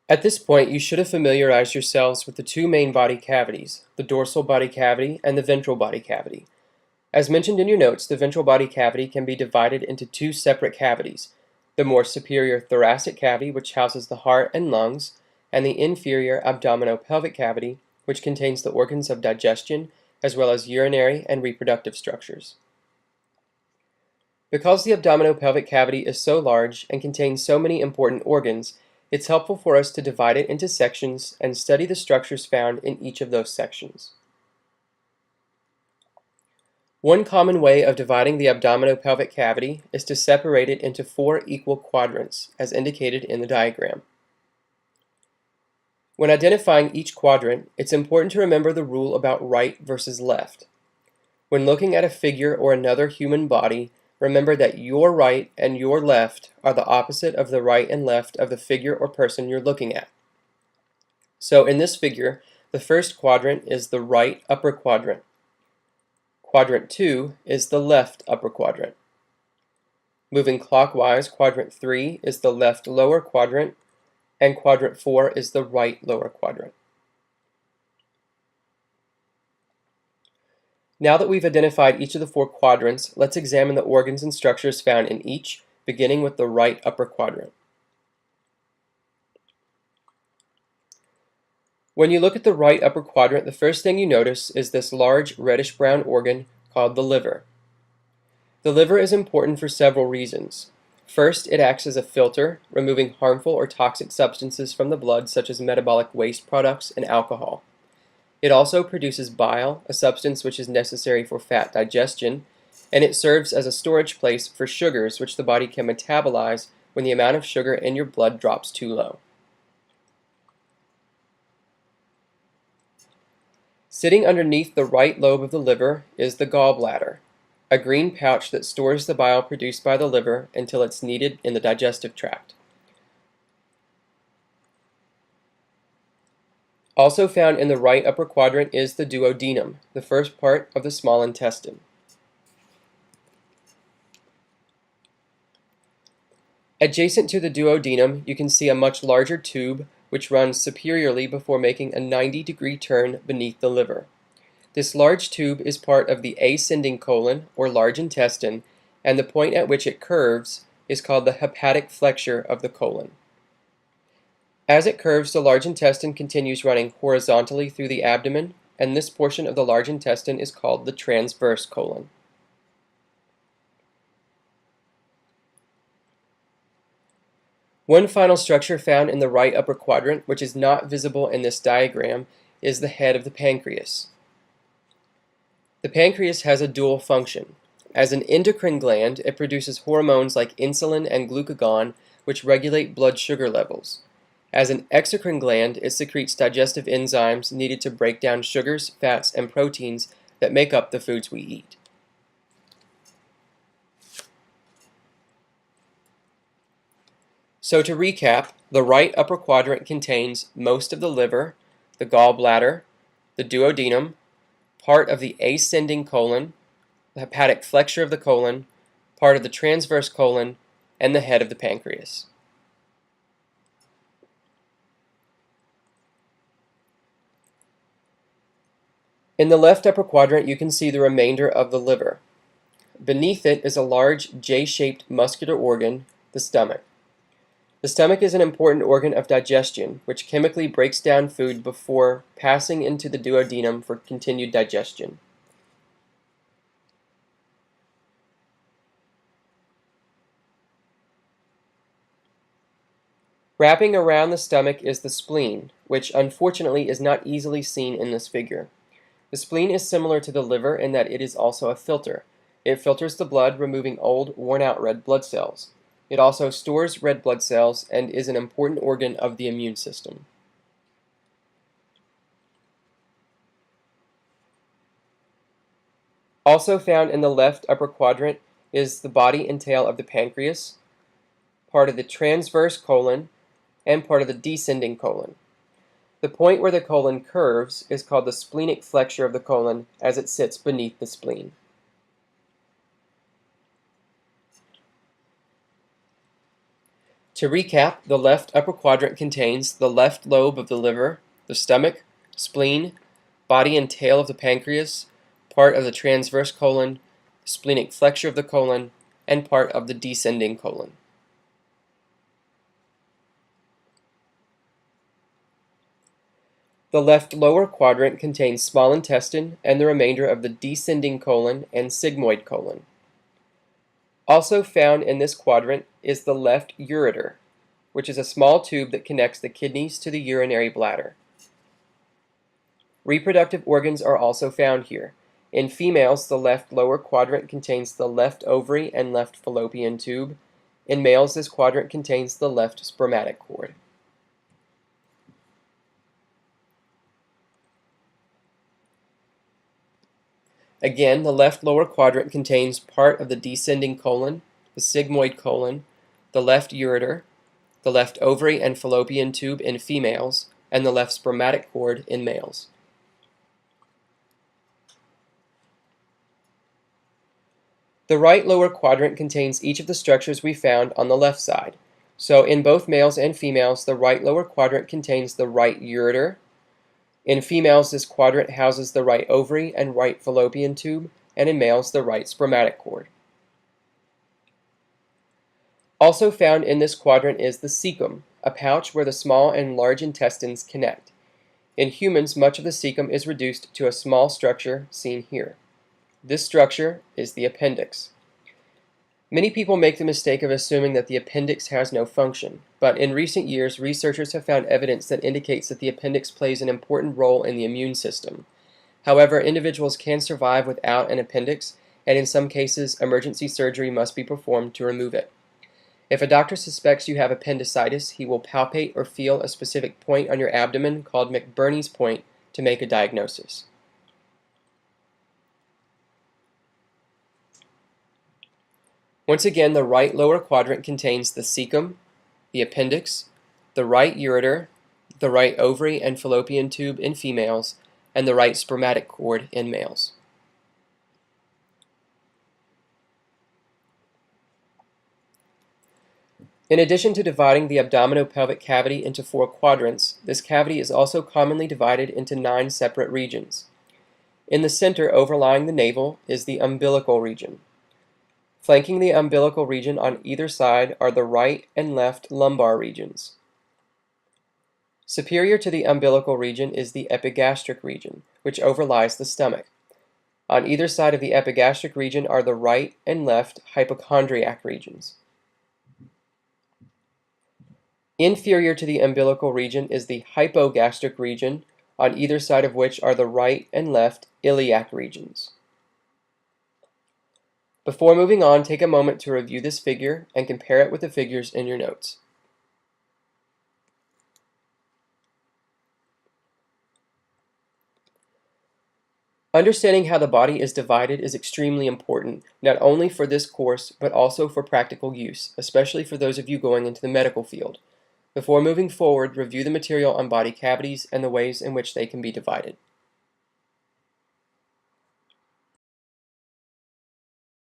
At this point, you should have familiarized yourselves with the two main body cavities, the dorsal body cavity and the ventral body cavity. As mentioned in your notes, the ventral body cavity can be divided into two separate cavities, the more superior thoracic cavity, which houses the heart and lungs, and the inferior abdominopelvic cavity, which contains the organs of digestion, as well as urinary and reproductive structures. Because the abdominopelvic cavity is so large and contains so many important organs, it's helpful for us to divide it into sections and study the structures found in each of those sections. One common way of dividing the abdominopelvic cavity is to separate it into 4 equal quadrants, as indicated in the diagram. When identifying each quadrant, it's important to remember the rule about right versus left. When looking at a figure or another human body, remember that your right and your left are the opposite of the right and left of the figure or person you're looking at. So in this figure, the first quadrant is the right upper quadrant. Quadrant 2 is the left upper quadrant. Moving clockwise, quadrant 3 is the left lower quadrant, and quadrant 4 is the right lower quadrant. Now that we've identified each of the 4 quadrants, let's examine the organs and structures found in each, beginning with the right upper quadrant. When you look at the right upper quadrant, the first thing you notice is this large reddish-brown organ called the liver. The liver is important for several reasons. First, it acts as a filter, removing harmful or toxic substances from the blood, such as metabolic waste products and alcohol. It also produces bile, a substance which is necessary for fat digestion, and it serves as a storage place for sugars, which the body can metabolize when the amount of sugar in your blood drops too low. Sitting underneath the right lobe of the liver is the gallbladder, a green pouch that stores the bile produced by the liver until it's needed in the digestive tract. Also found in the right upper quadrant is the duodenum, the first part of the small intestine. Adjacent to the duodenum, you can see a much larger tube which runs superiorly before making a 90-degree turn beneath the liver. This large tube is part of the ascending colon, or large intestine, and the point at which it curves is called the hepatic flexure of the colon. As it curves, the large intestine continues running horizontally through the abdomen, and this portion of the large intestine is called the transverse colon. One final structure found in the right upper quadrant, which is not visible in this diagram, is the head of the pancreas. The pancreas has a dual function. As an endocrine gland, it produces hormones like insulin and glucagon, which regulate blood sugar levels. As an exocrine gland, it secretes digestive enzymes needed to break down sugars, fats, and proteins that make up the foods we eat. So to recap, the right upper quadrant contains most of the liver, the gallbladder, the duodenum, part of the ascending colon, the hepatic flexure of the colon, part of the transverse colon, and the head of the pancreas. In the left upper quadrant, you can see the remainder of the liver. Beneath it is a large J-shaped muscular organ, the stomach. The stomach is an important organ of digestion, which chemically breaks down food before passing into the duodenum for continued digestion. Wrapping around the stomach is the spleen, which unfortunately is not easily seen in this figure. The spleen is similar to the liver in that it is also a filter. It filters the blood, removing old, worn-out red blood cells. It also stores red blood cells and is an important organ of the immune system. Also found in the left upper quadrant is the body and tail of the pancreas, part of the transverse colon, and part of the descending colon. The point where the colon curves is called the splenic flexure of the colon, as it sits beneath the spleen. To recap, the left upper quadrant contains the left lobe of the liver, the stomach, spleen, body and tail of the pancreas, part of the transverse colon, the splenic flexure of the colon, and part of the descending colon. The left lower quadrant contains small intestine and the remainder of the descending colon and sigmoid colon. Also found in this quadrant is the left ureter, which is a small tube that connects the kidneys to the urinary bladder. Reproductive organs are also found here. In females, the left lower quadrant contains the left ovary and left fallopian tube. In males, this quadrant contains the left spermatic cord. Again, the left lower quadrant contains part of the descending colon, the sigmoid colon, the left ureter, the left ovary and fallopian tube in females, and the left spermatic cord in males. The right lower quadrant contains each of the structures we found on the left side. So in both males and females, the right lower quadrant contains the right ureter. In females, this quadrant houses the right ovary and right fallopian tube, and in males, the right spermatic cord. Also found in this quadrant is the cecum, a pouch where the small and large intestines connect. In humans, much of the cecum is reduced to a small structure seen here. This structure is the appendix. Many people make the mistake of assuming that the appendix has no function, but in recent years, researchers have found evidence that indicates that the appendix plays an important role in the immune system. However, individuals can survive without an appendix, and in some cases, emergency surgery must be performed to remove it. If a doctor suspects you have appendicitis, he will palpate or feel a specific point on your abdomen called McBurney's point to make a diagnosis. Once again, the right lower quadrant contains the cecum, the appendix, the right ureter, the right ovary and fallopian tube in females, and the right spermatic cord in males. In addition to dividing the abdominopelvic cavity into 4 quadrants, this cavity is also commonly divided into 9 separate regions. In the center overlying the navel is the umbilical region. Flanking the umbilical region on either side are the right and left lumbar regions. Superior to the umbilical region is the epigastric region, which overlies the stomach. On either side of the epigastric region are the right and left hypochondriac regions. Inferior to the umbilical region is the hypogastric region, on either side of which are the right and left iliac regions. Before moving on, take a moment to review this figure and compare it with the figures in your notes. Understanding how the body is divided is extremely important, not only for this course, but also for practical use, especially for those of you going into the medical field. Before moving forward, review the material on body cavities and the ways in which they can be divided.